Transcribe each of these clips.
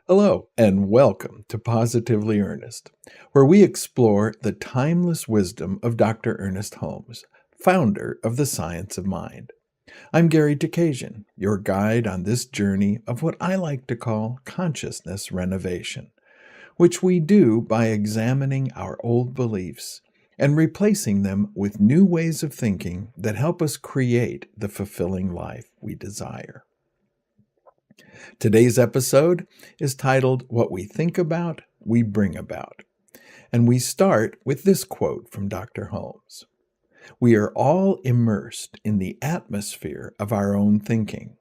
Hello, and welcome to Positively Ernest, where we explore the timeless wisdom of Dr. Ernest Holmes, founder of the Science of Mind. I'm Gary Takesian, your guide on this journey of what I like to call consciousness renovation, which we do by examining our old beliefs and replacing them with new ways of thinking that help us create the fulfilling life we desire. Today's episode is titled What We Think About, We Bring About. And we start with this quote from Dr. Holmes. We are all immersed in the atmosphere of our own thinking,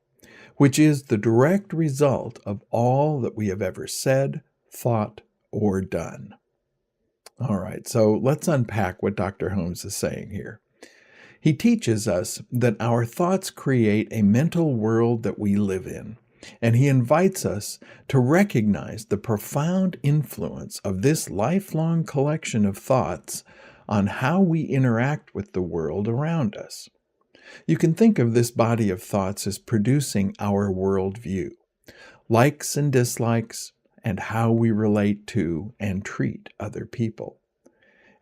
which is the direct result of all that we have ever said, thought, or done. All right, so let's unpack what Dr. Holmes is saying here. He teaches us that our thoughts create a mental world that we live in. And he invites us to recognize the profound influence of this lifelong collection of thoughts on how we interact with the world around us. You can think of this body of thoughts as producing our worldview, likes and dislikes, and how we relate to and treat other people.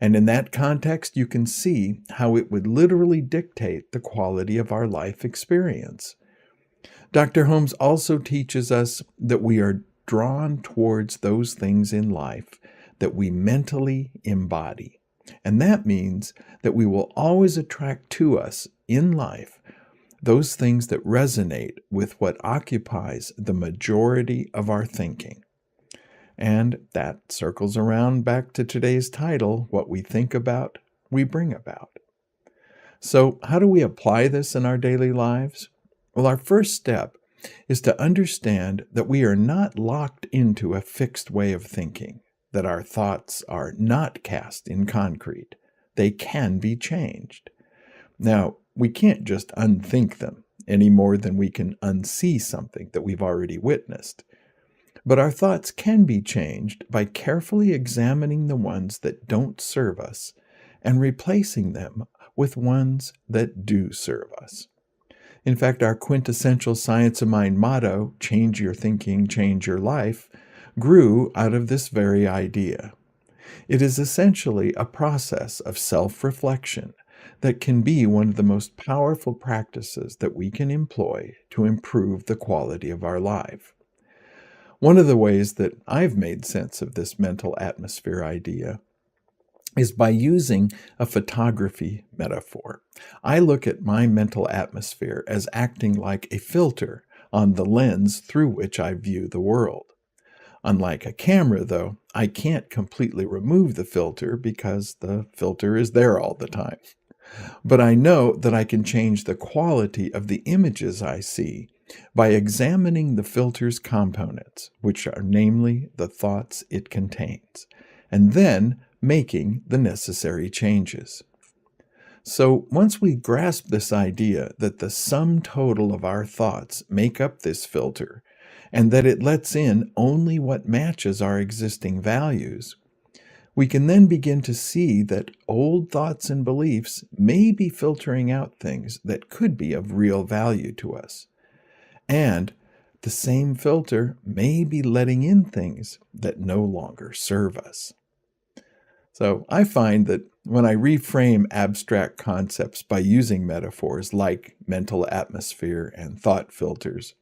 And in that context, you can see how it would literally dictate the quality of our life experience. Dr. Holmes also teaches us that we are drawn towards those things in life that we mentally embody. And that means that we will always attract to us in life those things that resonate with what occupies the majority of our thinking. And that circles around back to today's title, What We Think About, We Bring About. So how do we apply this in our daily lives? Well, our first step is to understand that we are not locked into a fixed way of thinking, that our thoughts are not cast in concrete. They can be changed. Now, we can't just unthink them any more than we can unsee something that we've already witnessed. But our thoughts can be changed by carefully examining the ones that don't serve us and replacing them with ones that do serve us. In fact, our quintessential Science of Mind motto, change your thinking, change your life, grew out of this very idea. It is essentially a process of self-reflection that can be one of the most powerful practices that we can employ to improve the quality of our life. One of the ways that I've made sense of this mental atmosphere idea is by using a photography metaphor. I look at my mental atmosphere as acting like a filter on the lens through which I view the world. Unlike a camera, though, I can't completely remove the filter because the filter is there all the time. But I know that I can change the quality of the images I see by examining the filter's components, which are namely the thoughts it contains, and then making the necessary changes. So once we grasp this idea that the sum total of our thoughts make up this filter, and that it lets in only what matches our existing values, we can then begin to see that old thoughts and beliefs may be filtering out things that could be of real value to us. And the same filter may be letting in things that no longer serve us. So I find that when I reframe abstract concepts by using metaphors like mental atmosphere and thought filters,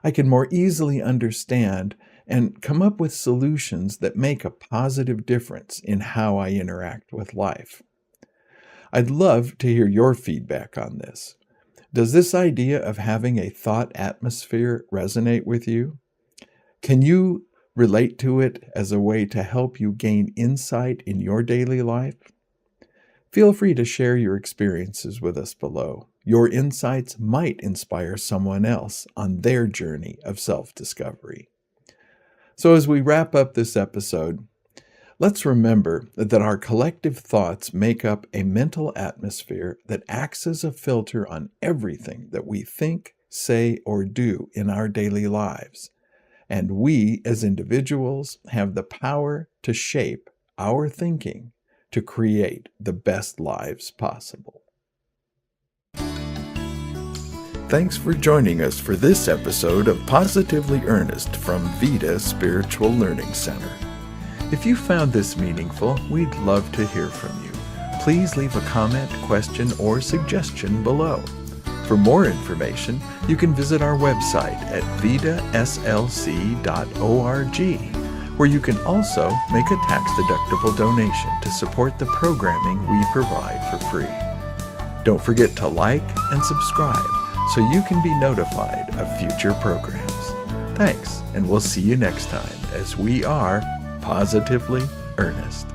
I can more easily understand and come up with solutions that make a positive difference in how I interact with life. I'd love to hear your feedback on this. Does this idea of having a thought atmosphere resonate with you? Can you relate to it as a way to help you gain insight in your daily life? Feel free to share your experiences with us below. Your insights might inspire someone else on their journey of self-discovery. So as we wrap up this episode, let's remember that our collective thoughts make up a mental atmosphere that acts as a filter on everything that we think, say, or do in our daily lives. And we, as individuals, have the power to shape our thinking to create the best lives possible. thanks for joining us for this episode of Positively Ernest from Vida Spiritual Learning Center. If you found this meaningful, we'd love to hear from you. Please leave a comment, question, or suggestion below. For more information, you can visit our website at vidaslc.org, where you can also make a tax-deductible donation to support the programming we provide for free. Don't forget to like and subscribe so you can be notified of future programs. Thanks, and we'll see you next time as we are Positively Ernest.